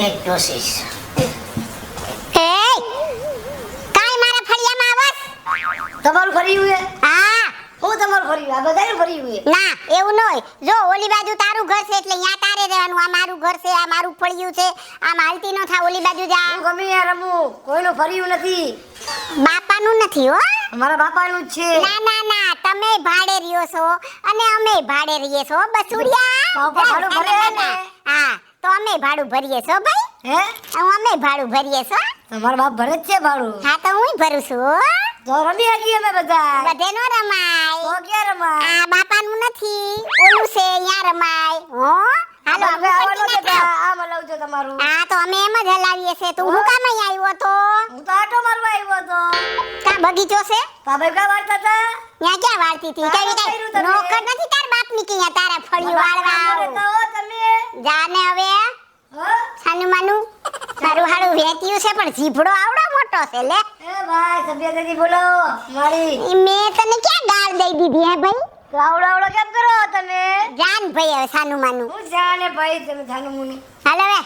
એક કોશિશ એ કાઈ મારા ફળિયામાં આવસ? તમારું ફર્યું હે? હા હું તમારું ફર્યું આ બધાનું ફર્યું હે? ના એવું ન હોય. જો ઓલી બાજુ તારું ઘર છે એટલે ન્યા તારે રહેવાનું. આ મારું ઘર છે, આ મારું ફળિયું છે. આમ હાલતી ન થા ઓલી બાજુ જા. હું ગમે યાર રમું, કોઈનું ફર્યું નથી. બાપાનું નથી હો. મારા બાપાનું જ છે. ના ના ના તમે ભાડે રહ્યો છો અને અમે ભાડે રહીએ છો બસુડિયા. બાપા ભાડું ભરે હે ને? હા તો અમે ભાડું ભરીએ છો ભાઈ. હે? અમે ભાડું ભરીએ છો. તમારા બાપ ભરે જ છે ભાડું. હા તો હું ભરું છું. તો રમી હકીએ અમે બધા. બધે નો રમાય. તો ક્યાં રમાય? આ બાપાનું નથી ઓલું છે અહીંયા રમાય. હો હાલો હવે હવે આવવાનો પટી છે નાખો. આ મલાવ છો તમારું. હા તો અમે એમ જ હલાવીએ છે. તું હું કામ અહીં આવ્યો તો? હું તો આટો મારવા આવ્યો તો. કા બગીચો છે? કા ભાઈ કા વાળતા હતા? ત્યાં ક્યાં વાળતી હતી? કઈ કર્યું કઈ તમે? નોકર નથી તાર બાપની કે અહીંયા તારા ફળિયું વાળવા આવું. તો તમે જાને હવે હો? સાનું માનું તારું હારું વેચ્યું છે પણ જીભડો આવડો મોટો છે લે. એ ભાઈ સભ્યતાથી બોલો મારી. ઈ મેં તને ક્યાં ગાળ દઈ દીધી હે ભાઈ? તો આવડો આવડો કેમ કરો તમે? જાન ભાઈ હવે સાનું માનું. હું જાણે ભાઈ તમે જાનું મુની. હાલો હવે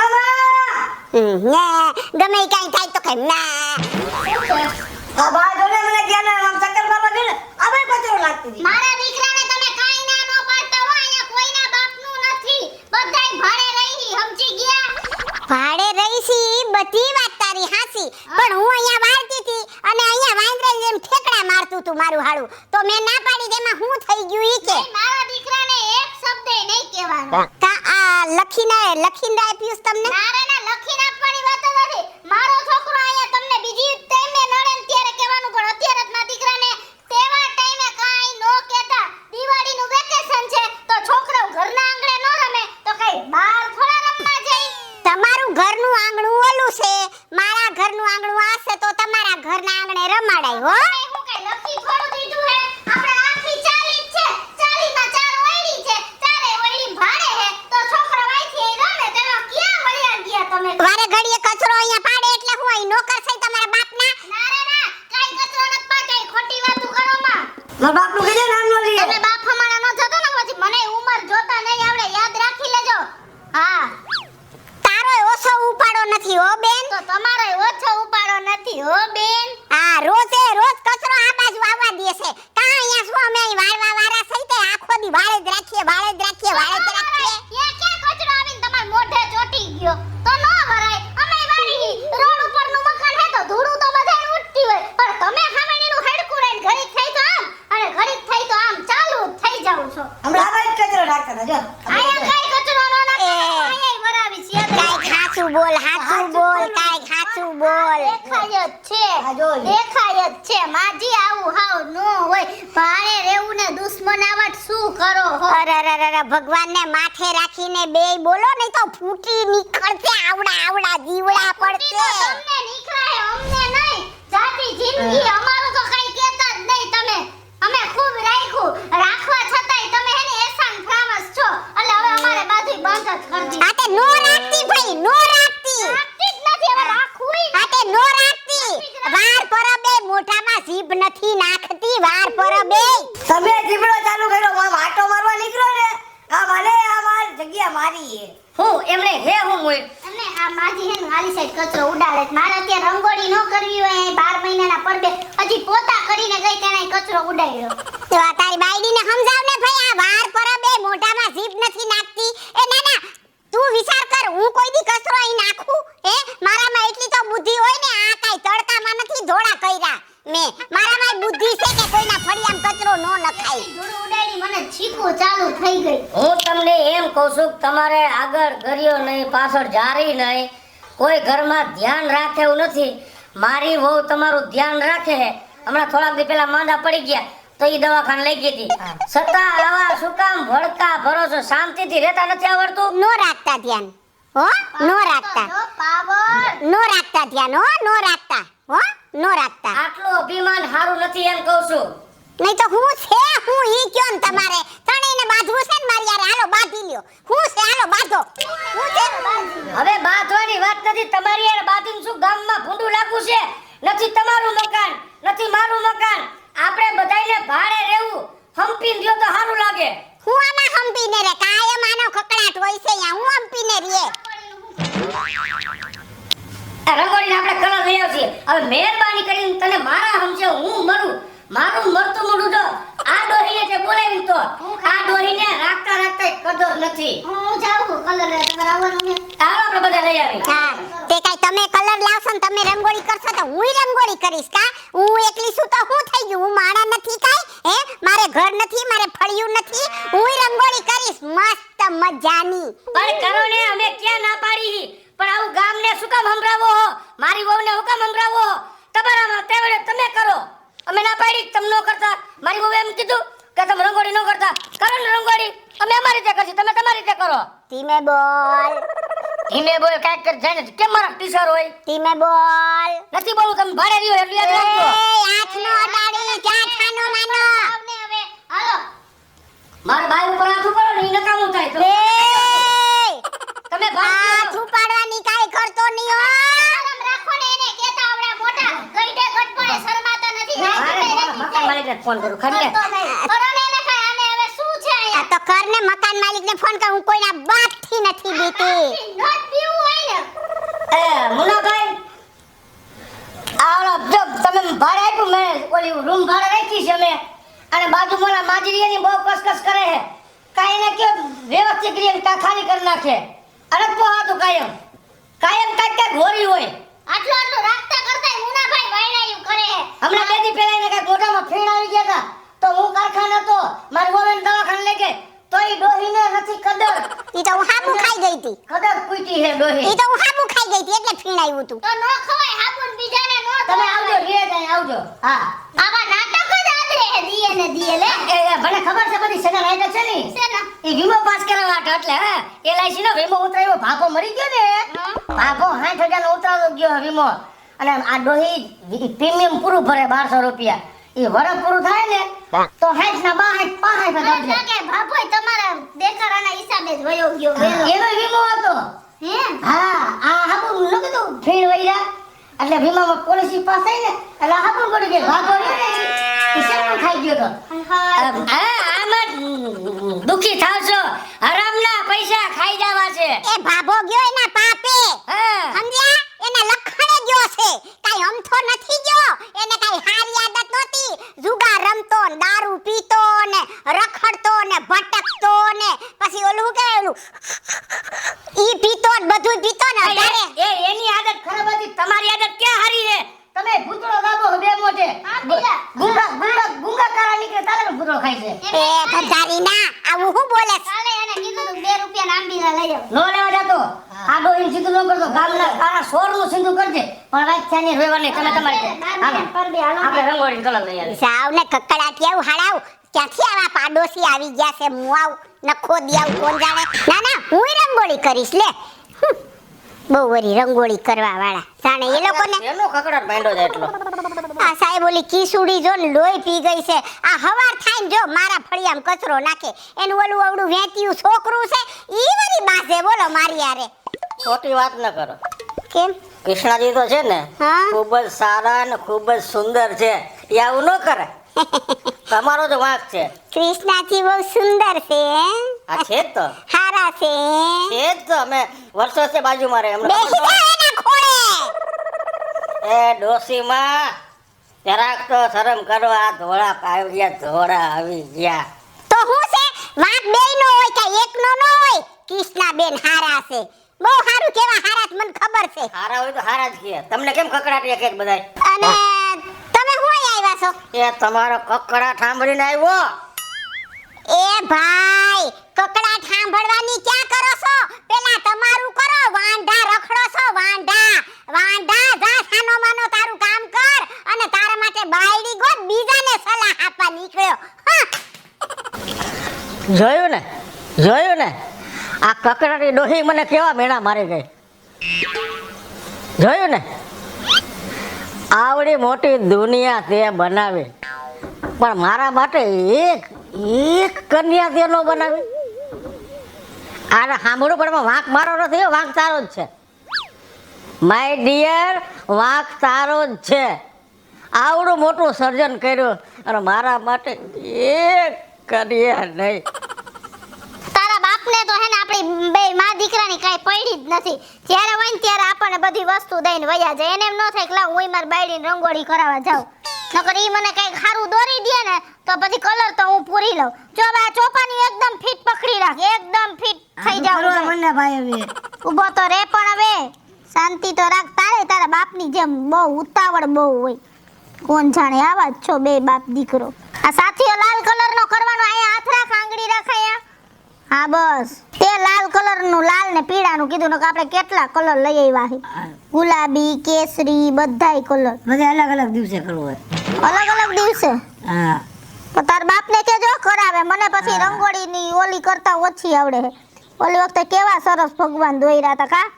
આવા ને ગમે ઈ કાંઈ થાય તો કેમ ના. આ ભાઈ જોને મને ક્યાં ના આમ ચક્કર બાબા ગયો ને આ ભાઈ કચરો લાગતી હતી. મારા દીકરાને તમે કાંઈ ના નો પાડતા હો. અહીંયા કોઈના બાપનું નથી. બધાય ભાડે રહી સમજી ગયા. ભાડે રહીશી બધી વાત તારી હાસી પણ હું અહીંયા વાળતી હતી અને અહીંયા વાંદરા જેમ ઠેકડા મારતું તું મારું હાડું તો મેં ના પાડી તેમાં હું થઈ ગયું ઈ કે મારા દીકરાને એક શબ્દ નહીં કહેવાનો. કા આ લખીને આપ્યું તમને? ના ના લખીને આપવાની વાત જ નથી. મારો છોકરો અહીંયા તમને બીજી ટાઈમે નડે ને ત્યારે કહેવાનું પણ અત્યારે જ મારા દીકરાને તેવા ટાઈમે કાંઈ નો કહેતા. દિવાળીનું વેકેશન છે તો છોકરાઓ ઘરના આંગણે નો રમે તો કઈ બહાર થોડા રમવા જાય. તમારું ઘરનું આંગણું ઓલું છે મારા ઘરનું આંગણું આ છે તો તમારા ઘરના આંગણે રમાડાય હો. હું કઈ લખી થોડું દીધું હે. આપણે આખી 40 છે 40 માં 4 ઓયડી છે ચારે ઓયડી ભાડે હે તો છોકરા વાઈથી અહીં રમે તેમાં ક્યાં વળ્યા ગયા તમે? વારે ઘડીએ કચરો અહીંયા પાડે એટલે હું અહીં નોકર છે તમારા બાપના? ના રે ના કાઈ કચરો નત પાડે ખોટી વાતો કરો માં. મારા બાપનું કીધે નામ નો લીએ. તમે બાપ હમાણા નો થતો ને પછી મને ઉંમર જોતા નહીં આવડે યાદ રાખી લેજો. હા તારોય ઓછો ઉપાડો નથી હો બેન. તો તમારોય ઓછો ઉપાડો નથી હો બેન. હા રોજ કચરો આ બાજુ આવવા દે છે. કા અહીંયા શું અમે અહીં વાળવા વાળા સઈ તે આખો દી વાળે જ રાખીએ. એ ક્યાં કચરો આવીને તમાર મોઢે ચોટી ગયો તો નો વરાય. અમે વાળી રોડ ઉપરનું મકાન હે તો ધૂળું તો બધાય ઉડતી હોય પણ તમે ખામણીનું હડકું રહીને ઘડીક થઈ તો આમ અને ઘડીક થઈ તો આમ ચાલુ જ થઈ જાવ છો. હમણાં આ ભાઈ કચરો નાખતા હતા જો. આયા કાઈ કચરો નો નાખો. આયા વરાવી છે. કાઈ ખાચું બોલ કાઈ ખાચું બોલ. દેખાય જ છે. આ જો. દેખાય જ છે. માજી આવું હાવ નો હોય. ભારે રેવું ને દુશ્મનાવટ શું કરો હો. અરે ભગવાનને માથે રાખીને બેય બોલો નહીં તો ફૂટી નીકળશે આવડા જીવડા પડશે. તમને નીકળાય અમને નહીં. જાતી જિંદગી અમારું તો કઈ કહેતા જ નહીં તમે. અમે ખૂબ રાખવા છતાંય તમે હે ને એસાન ફ્રામસ છો. એટલે હવે અમારે બાધી બંધ જ કરી દીધી. આતે નો રાખતી ભાઈ નો રાખતી. રાખતી જ નથી હવે રાખુંય. આતે નો રાખતી. વાર પરબે મોઢામાં જીભ નથી નાખતી વાર પરબે. તમે જીબડો ચાલુ કર્યો આમ આટો મારવા નીકળ્યો ને આ ભલે આ મારી જગ્યા મારી હે. હું એમણે હે હું મોય. અને આ માજી હે ને આલી સાઈડ કચરો ઉડાડે છે. મારે અત્યારે રંગોળી નો કરવી હોય 12 મહિનાના પડદે હજી પોતા કરીને ગઈ તેને કચરો ઉડાડ્યો. તો આ તારી બાયડીને સમજાવ ને ભાઈ આ વાર પરબે મોઢામાં જીભ નથી નાખતી. એ ના તું વિચાર કર હું કોઈ દી કચરો અહીં નાખું હે? મારામાં એટલી તો બુદ્ધિ હોય ને આ કાઈ તડકામાં નથી ધોળા કર્યા મે. મારામાં બુદ્ધિ છે કે કોઈના ફળિયામાં કચરો નો નખાય. ધૂળ ઉડાડી મને છીકું ચાલુ થઈ ગઈ. હું તમને એમ કહું છું કે તમારે આગળ ગરિયો નહીં પાછળ જારી નહીં કોઈ ઘરમાં ધ્યાન રાખે એવું નથી. મારી વહુ તમારું ધ્યાન રાખે. હમણાં થોડાક દી પહેલા માંદા પડી ગયા તો ઈ દવાખાને લઈ ગઈ હતી. છતાં આવા શું કામ ભડકા ભરોસો શાંતિથી રહેતા નથી આવડતું? નો રાખતા ધ્યાન હો નો રાખતા. નો રાખતા ધ્યાન હો નો રાખતા આટલું અભિમાન સારું નથી એમ કહું છું. નહીં તો હું ઈ કયો ને તમારે ત્રણેયને બાંધવું છે ને મારી યાર. હાલો બાંધી લ્યો. હું છે હાલો બાંધો. હું છે હવે બાંધવાની વાત નથી. તમારી યાર બાંધીને શું ગામમાં ભૂંડું લાગવું છે? નથી તમારું મકાન નથી મારું મકાન. આપણે બધાયને ભાડે રહેવું. હંપીને રહ્યો તો સારું લાગે. હું આમાં હંપીને રે કાયમ આનો ખકડાટ હોય છે અહીંયા. હું હંપીને રે આ રંગોળીને આપણે કલર લઈ આવશે. હવે મહેરબાની કરીને તને મારા સમજે હું મરું. મારું મરતું મોઢું જો આ ડોહીને તે બોલાવી તો આ ડોહીને રાખતા રાખતા કદર નથી. હું જાઉં છું કલર લેવા. તમારે આવવાનું છે? હાલો આપણે બધા લઈ આવી. હા તે કાઈ તમે કલર લાવશો ને તમે રંગોળી કરશો તો હુંય રંગોળી કરીશ કા. હું એકલી છું તો હું થઈ ગયું. હું માણા નથી કાઈ. હે મારે ઘર નથી, મારે ફળિયું નથી. હુંય રંગોળી કરીશ મસ્ત મજાની. પણ કરો ને, અમે ક્યાં ના પાડી. પણ આવું ગામને શું કામ સંભળાવો હો? મારી વહુને હું કામ સંભળાવો હો? તમારામાં તેવડે તમે કરો. અમે ના પાડી તમે ન કરતા. મારી વહુએ એમ કીધું કે તમે રંગોળી ન કરતા. કરો ને રંગોળી. અમે અમારી રીતે કરશું, તમે તમારી રીતે કરો. ધીમે બોલ. ધીમે બોલ. કાંઈક કર જાય ને કેમ મારા ટીચર હોય? ધીમે બોલ. નથી બોલું, તમે ભાડે રહ્યો એટલે યાદ રાખજો. હાથ નો અડાડી ક્યાં ખાનો માનો. આવને હવે હાલો. મારા ભાઈ ઉપર હાથ ઉપાડો ને ઈ નકામું થાય તો. તમે હાથ ઉપાડવાની કાઈ કરતો નહીં હો. આરામ રાખો ને એને કેતા આવડા મોટા ગઈડે ગટપણે શરમાતા નથી. મકાન માલિકને ફોન કરું ખરી. કરો ને એને કાઈ. આને હવે શું છે અહીંયા? તો કર ને મકાન માલિકને ફોન કર. હું કોઈના બાપથી નથી બીતી. નોટ પીવું હોય ને. મુનાભાઈ આલો જો તમે ભાડે આપ્યું, મેં ઓલી રૂમ ભાડે રાખી છે અમે. અને બાજુ મોલા માજરીની બહુ કસકસ કરે છે. કાઈ ને કે વ્યવસ્થિત રીતે કા ખાલી કરી નાખે. અરે તો હાતું કાયમ કાયમ કાંઈક હોરી હોય. આટલું આટલું રાખતા કરતા મુનાભાઈ વાયડાયું કરે છે. હમણાં બે દી પહેલા એને કાંઈક મોઢામાં ફેણ આવી ગયા હતા તો હું કારખાને હતો. મારી વહુને દવાખાને લઈ ગઈ તો ઈ ડોહીને નથી કદર. ઈ તો હું હાબુ ખાઈ ગઈ હતી. કદર કૂટી છે ડોહી. ઈ તો હું હાબુ ખાઈ ગઈ હતી એટલે ફીણ આવ્યું હતું. તો નો ખવાય હાબુ ને બીજાને નો. તમે આવજો રે જાય આવજો. હા આવા નાટક જ આદરે હે દીએ ને દીએ લે. એ ભલે ખબર છે બધી સેના લાઈટ છે ને. શેના? ઈ વીમો પાસ કરાવવા હતા એટલે હા LIC નો વીમો ઉતરાયો. ભાગો મરી ગયો ને. ભાગો 60,000 નો ઉતરાવો ગયો વીમો. અને આ ડોહી પ્રીમિયમ પૂરું ભરે 1200 રૂપિયા. ઈ વરસ પૂરું થાય ને તો 60 ના 62 65 ના કે ભાભોય તમારા દેખાડાના હિસાબે જ વયો ગયો વેલો. એનો વીમો હતો. હે હા આ હાબુ ન કીધું ફીણ વઈરા એટલે વીમામાં પોલિસી પાસ થઈ ને એટલે હાબુ પડી ગઈ. ભાગો રે ઈ શેનું ખાઈ ગયો તો. આમાં દુખી થાવ છો. હરામના પૈસા ખાઈ જવા છે. એ ભાભો ગયો એના પાપે. હા સમજ્યા? એના લખણે ગયો છે. કાઈ અમથો નથી ગયો. એને કાઈ હારી આદત નહોતી. જુગાર રમતો ને દારૂ પીતો ને રખડતો ને ભટકતો ને પછી ઓલું કે ઓલું ઈ પીતો ને બધું પીતો ને અઢારે. એની આદત ખરાબ હતી. તમારી આદત ક્યાં હારી છે? તમે ભૂતળો દાબો બે મોઢે. ગુંગા કાળા નીકળે તારે ભૂતળો ખાય છે. એ ભધારી ના આવું હું બોલે. ચાલે એને કીધું તું 2 રૂપિયા ના આંબીલા લઈ આવ. નો લેવા જાતો. આ ડોહીને સીધું ન કરતો. ગામના કાળા સોરનું સીધું કરજે. પણ વાત છે ની રેવાની તમે તમારી આપણે રંગોળી કલર લઈ આવી. સાવ ને કકડાટિયાવ હાડાવ ક્યાંથી આવા પાડોશી આવી ગયા છે. મુઆવ નખો દિયાવ કોણ જાણે. ના ના હું રંગોળી કરીશ લે. બહુ વરી રંગોળી કરવા વાળા જાણે એ લોકોને એનો કકડાટ બાંધો જાય એટલો. આ સાહેબ ઓલી કીસુડી જો ને લોહી પી ગઈ છે. આ હવાર થાય ને જો મારા ફળિયામાં કચરો નાખે. એનું ઓલું આવડું વેંચ્યું છોકરું છે ઈ વળી બાસે બોલો મારી યારે. ખોટી વાત ન કરો. કેમ? કૃષ્ણાજી તો છે ને હા? ખૂબ જ સારા અને ખૂબ જ સુંદર છે. એ આવું ન કરે. તમારો જ વાંક છે. કૃષ્ણાજી બહુ સુંદર છે. આ છે જ તો. હારા છે. છે જ તો. અમે વર્ષો છે બાજુમાં રહે બેસી જા એના ખોળે. એ ડોસીમાં જરાક તો શરમ કરો. આ ધોળા આવી ગયા ધોળા આવી ગયા. તો હું છે વાંક બેયનો હોય કે એકનો ન હોય. કૃષ્ણાબેન હારા છે. બહુ હારું કેવા હારા છે મને ખબર છે. હારા હોય તો હારા જ કહે. તમને કેમ કકડાટ કે બધાય? અને તમે હું આવ્યા છો? એ તમારો કકડાટ સાંભળીને આવ્યો. એ ભાઈ કકડાટ સાંભળવાની ક્યાં કરો છો? પેલા તમારું કરો. વાંઢા રખડો છો વાંઢા. વાંઢા જા સાનો માનો તારું કામ કર અને તારા માટે બાયડી ગોત. બીજાને સલાહ આપવા નીકળ્યો. હા જોયું ને આ કકડાટી ડોહી મને કેવા મેણા મારી ગઈ. જોયું ને આવડી મોટી દુનિયા તે બનાવી પણ મારા માટે એક કન્યા તે ન બનાવી. આને સાંભળવું પણ વાંક મારો નથી. વાંક તારો જ છે માય ડિયર. વાંક તારો જ છે. આવડું મોટું સર્જન કર્યું અને મારા માટે એક કન્યા નહીં. તારા બાપ બાપને તો હે ને આપણી બે માં દીકરાની કાઈ પડી જ નથી. જ્યારે હોય ને ત્યારે આપણને બધી વસ્તુ દઈને વયા જાય. એને એમ ન થાય કે લાવ હું મારી બાયડીને રંગોળી કરાવવા જાઉં. નકર ઈ મને કઈ ખારું દોરી દે ને તો પછી કલર તો હું પૂરી લઉં. જો આ ચોપાની એકદમ ફિટ પકડી રાખ, એકદમ ફિટ થઈ જાવ. મને ભાઈ હવે ઊભો તો રે પણ હવે શાંતિ તો રાખ. તારા બાપની જેમ બહુ ઉતાવળ બહુ હોય. કોણ જાણે આવા જ છો બે બાપ દીકરો. આ સાથીઓ લાલ કલરનો કરવાનો. અહીંયા હાથ રાખ, આંગળી રાખ અહીંયા. હા બસ તે લાલ કલરનું, લાલ ને પીળાનું કીધું ને આપણે કેટલા કલર લઈ આવ્યા છે. ગુલાબી, કેસરી, બધાય કલર. બધે અલગ અલગ દિવસે કરવું હોય. અલગ અલગ દિવસે? હા. તો તાર બાપને કેજો કરાવે. મને પછી રંગોળીની ઓલી કરતા ઓછી આવડે છે. ઓલી વખતે કેવા સરસ ભગવાન દોર્યા હતા કા.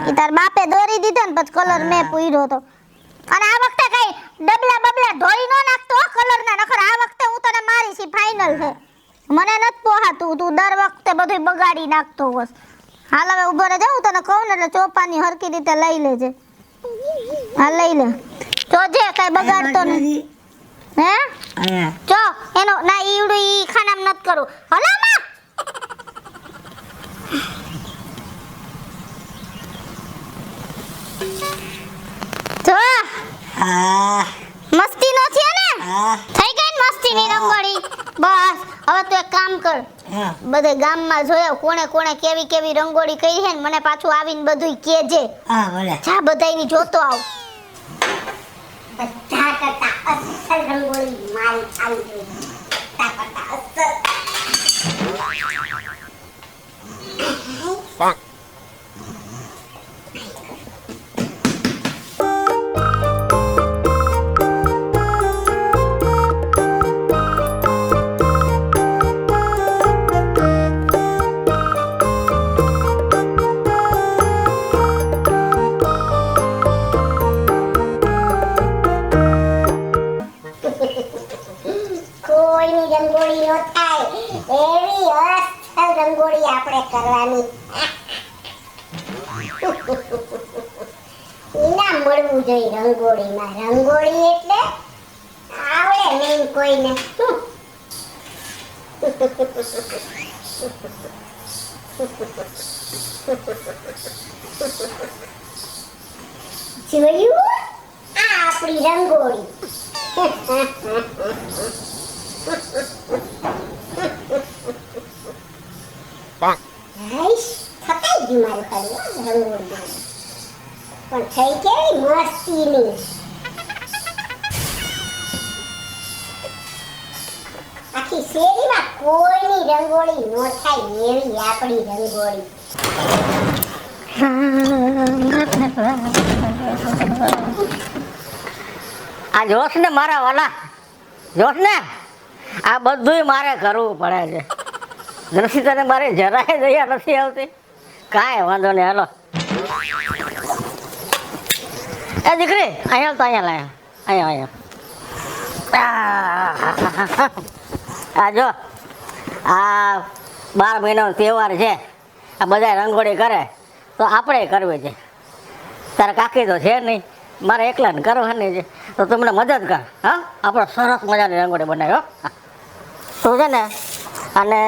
ઈ તાર બાપે દોરી દીધો ને પછી કલર મેં પૂર્યો તો. અને આ વખતે કઈ ડબલા બબલા ધોઈ ન નાખતો કલરના. નખર આ વખતે હું તને મારી છી ફાઇનલ છે. મને નત પોહાતું. તું દર વખતે બધું બગાડી નાખતો હોસ. હાલ હવે ઊભો રહે. હું તને કહું ને એટલે ચોપાની હરકી રીતે લઈ લેજે. હા લઈ લે. જોજે કઈ બગાડતો નહીં. હે જો એનો ના ઈવડું ઈ ખાનામ નત કરું. હલા માં જો મસ્તી નો છે ને. થઈ ગઈ ને મસ્તી ની રંગોળી. બસ હવે તું એક કામ કર. બધે ગામમાં જોયો કોણે કોણે કેવી કેવી રંગોળી કરી છે ને મને પાછું આવીને બધુંય કેજે. હા ભલે. જા બધાયની જોતો આવ. બધા કરતા અસલ રંગોળી મારી આવી ગઈ. બધા કરતા અસલ. કોઈની રંગોળી નો થાય એવી અસલ રંગોળી આપણે કરવાની. ઇનામ મળવું જોઈએ રંગોળીમાં. રંગોળી એટલે આવડે નહીં કોઈને. જોયું આ આપણી રંગોળી. થકાઈ ગયું મારું ખાલી રંગોળી. પણ થઈ કેવી મસ્તીની. આખી શેરીમાં કોઈની રંગોળી નો થાય એવી આપણી રંગોળી. આ જોશ ને મારા વાલા, જોશ ને આ બધુંય મારે કરવું પડે છે. નથી તને મારે જરાય દયા નથી આવતી. કાંઈ વાંધો નહીં. હાલો એ દીકરી અહીંયા તો અહીંયા લાયા. અહીંયા આ જો આ 12 મહિનાનો તહેવાર છે. આ બધા રંગોળી કરે તો આપણે કરવી છે. તારા કાકી તો છે નહીં, મારે એકલાને કરવાની છે. તો તું મને મદદ કર. હા આપણે સરસ મજાની રંગોળી બનાવ્યો. તું છે ને અને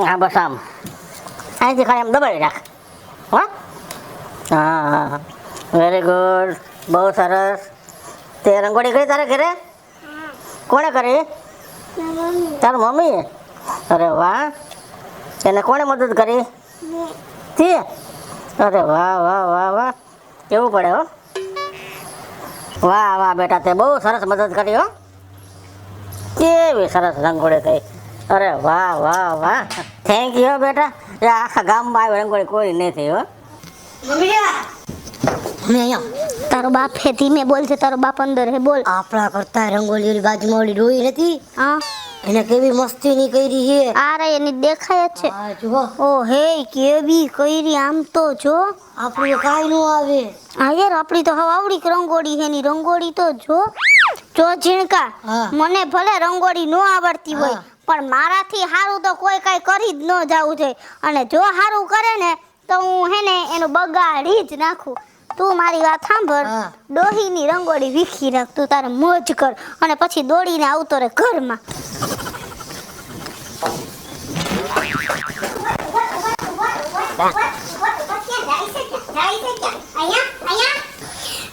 હા બસ આમ અહીંથી ખાલી આમ દબાવી રાખ. હા વેરી ગુડ. બહુ સરસ. તે રંગોળી કરી તારે ઘરે? કોણે કરી? તારી મમ્મી? અરે વાહ. એને કોણે મદદ કરી? તે? અરે વાહ વાહ વાહ વાહ. કેવું પડે હો. વાહ વાહ બેટા, તે બહુ સરસ મદદ કરી હો. કેવી સરસ રંગોળી થઈ. અરે વાહ વાહ વાહ. થેન્ક યુ બેટા. આખા ગામમાં આવી રંગોળી કોઈ નહીં થઈ હો. તારો બાપ હે, ધીમે બોલ છે. તારો બાપ અંદર હે, બોલ. આપણા કરતા રંગોળી ઓલી બાજુમાં ઓલી ડોઈ નથી, હા એને કેવી મસ્તી ની કરી છે. આ રે એની દેખાય જ છે. હા જો. ઓ હે કેવી કરી. આમ તો જો આપણું કાઈ નો આવે. હા યાર આપણી તો હવે આવડી રંગોળી છે. ની રંગોળી તો જો જો ઝીણકા. હા. મને ભલે રંગોળી નો આવડતી હોય, હા. પણ મારાથી હારું તો કોઈ કાઈ કરી જ ન જાવું જોઈએ. અને જો હારું કરે ને તો હું હે ને એનું બગાડી જ નાખું. તું મારી વાત સાંભળ. હા. ડોહીની રંગોળી વીખી રાખ. તું તારે મોજ કર અને પછી દોડીને આવતો રે ઘરમાં.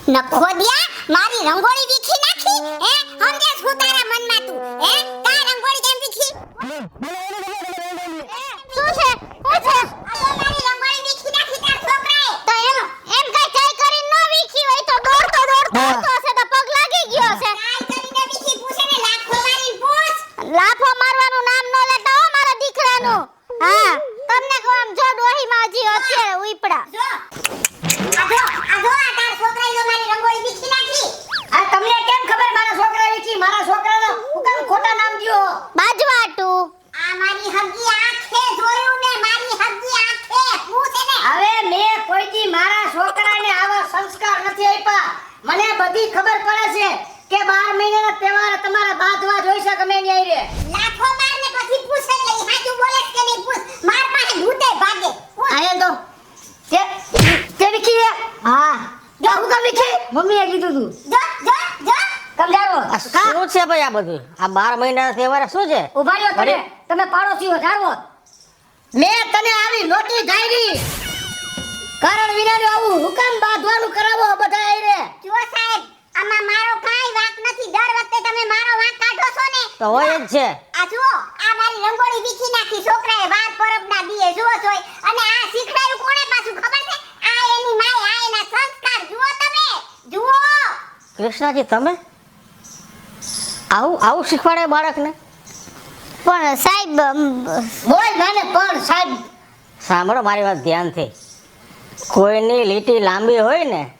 નખોડિયા મારી રંગોળી વીખી નાખી હે સમજે શું તારા મનમાં તું હે કા રંગોળી કેમ વીખી શું છે આ તો મારી રંગોળી વીખી નાખી તાર છોકરાએ તો એમ કઈ કઈ કરીને ન વીખી હોય તો દોડતો હશે તો પગ લાગી ગયો હશે કાઈ કરીને વીખી પૂછે ને લાફો મારીને પૂછ લાફો મારવાનું નામ ન લેતા હો મારા દીકરાનું હા તમને કહું આમ જો ડોહી માજી અત્યારે ઉઈપડા જો આ તાર છોકરાએ મારી રંગોળી વીખી નાખી આ તમને કેમ ખબર મારા છોકરા વિકી મારા છોકરાનો હુકમ ખોટા નામ દ્યો બાજવાટું આ મારી હગી આંખે જોયું ને મારી હગી આંખે પૂછે ને હવે મેં કોઈ દી મારા છોકરાને આવા સંસ્કાર નથી આપ્યા મને બધી ખબર પડે છે કે 12 મહિનાના તહેવાર તમારા બાધવા જોઈ છે ગમે ન્યાય રે લાખો માર ને પછી પૂછે કે સાચું બોલે કે નહીં પૂછ માર પાસે ભૂતે ભાગે આયા તો તે વિકી હા જો હુકમ વિકી મમ્મીએ કીધું તું જો સમજાવો શું છે ભાઈ આ બધું આ 12 મહિનાના તહેવાર શું છે ઉભા રહ્યો તમે પાડોશીઓ જાણો મેં તને આવી નોટી ધારી કારણ વિનાનું આવું હુકમ બાંધવાનું કરાવો બધા આયરે જો સાહેબ આમાં મારો કાઈ વાંક નથી દર વખતે તમે મારો વાંક કાઢો છો ને તો હોય જ છે આ જુઓ આ મારી રંગોળી વીખી નાખી છોકરાએ વાર પરબના દીએ જુઓ જોઈ અને આ શીખડાયું કોણે પાછું ખબર છે આ એની માય આ એના સંસ્કાર જુઓ તમે જુઓ કૃષ્ણાજી તમે આવું શીખવાડે બાળકને પણ સાહેબ બોલ નાને પણ સાહેબ સાંભળો મારી વાત ધ્યાનથી કોઈની લીટી લાંબી હોય ને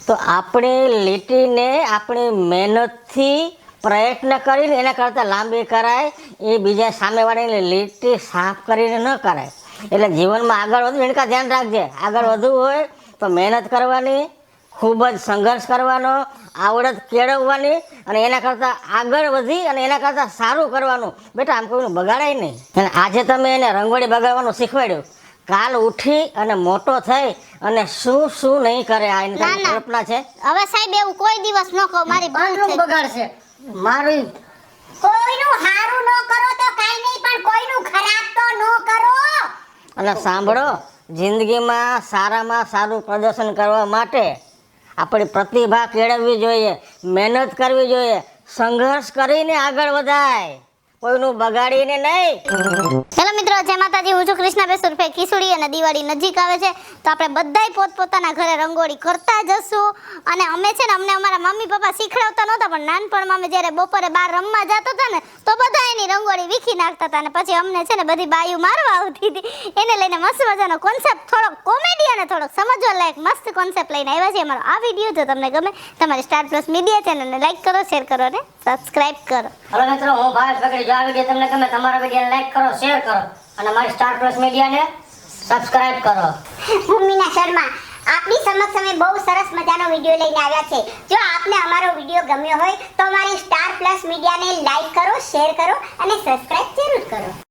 તો આપણી લીટીને આપણી મહેનતથી પ્રયત્ન કરીને એના કરતાં લાંબી કરાય એ બીજા સામેવાળાની લીટી સાફ કરીને ન કરાય એટલે જીવનમાં આગળ વધવું એનું કાં ધ્યાન રાખજે આગળ વધવું હોય તો મહેનત કરવાની ખૂબ જ સંઘર્ષ કરવાનો આવડત કેળવવાની અને એના કરતાં આગળ વધી અને એના કરતાં સારું કરવાનું બેટા આમ કોઈનું બગાડાય નહીં અને આજે તમે એને રંગોળી બગાડવાનું શીખવાડ્યું કાલ ઉઠી અને મોટો થઈ અને શું નહીં કરે આ એની તમને કલ્પના છે હવે સાહેબ એવું કોઈ દિવસ ન કહો મારી બાથરૂમ બગાડશે મારું કોઈનું હારું ન કરો તો કાઈ નહીં પણ કોઈનું ખરાબ તો ન કરો અને સાંભળો જિંદગીમાં સારામાં સારું પ્રદર્શન કરવા માટે આપણી પ્રતિભા કેળવવી જોઈએ મહેનત કરવી જોઈએ સંઘર્ષ કરીને આગળ વધાય કોઈનું બગાડીને નહીં હેલો મિત્રો જય માતાજી હું છું કૃષ્ણાબેન સુરફે કિસુડી અને દિવાળી નજીક આવે છે તો આપણે બધાય પોતપોતાના ઘરે રંગોળી કરતા જશું અને અમે છે ને અમને અમારા મમ્મી પપ્પા શીખડાવતા નહોતા પણ નાનપણમાં અમે જ્યારે બપોરે બહાર રમવા જતા હતા ને તો બધા એની રંગોળી વીખી નાખતા હતા અને પછી અમને છે ને બધી બાયું મારવા આવતી હતી એને લઈને મસ્ત મજાનો કોન્સેપ્ટ થોડોક કોમેડી અને થોડોક સમજવા લાયક મસ્ત કોન્સેપ્ટ લઈને આવ્યા છે અમારો આ વિડીયો જો તમને ગમે તમારી સ્ટાર પ્લસ મીડિયા ચેનલને લાઈક કરો શેર કરો અને સબસ્ક્રાઇબ કરો હલો મિત્રો હું ભાવેશ બગડી જો આ વિડીયો તમને ગમે તમારા વિડીયોને લાઈક કરો શેર કરો અને મારી સ્ટાર પ્લસ મીડિયાને સબસ્ક્રાઇબ કરો ભૂમિના શર્મા આપની સમક્ષ અમે બહુ સરસ મજાનો વિડીયો લઈને આવ્યા છે જો આપને અમારો વિડીયો ગમ્યો હોય તો અમારી સ્ટાર પ્લસ મીડિયાને લાઈક કરો શેર કરો અને સબસ્ક્રાઇબ જરૂર કરો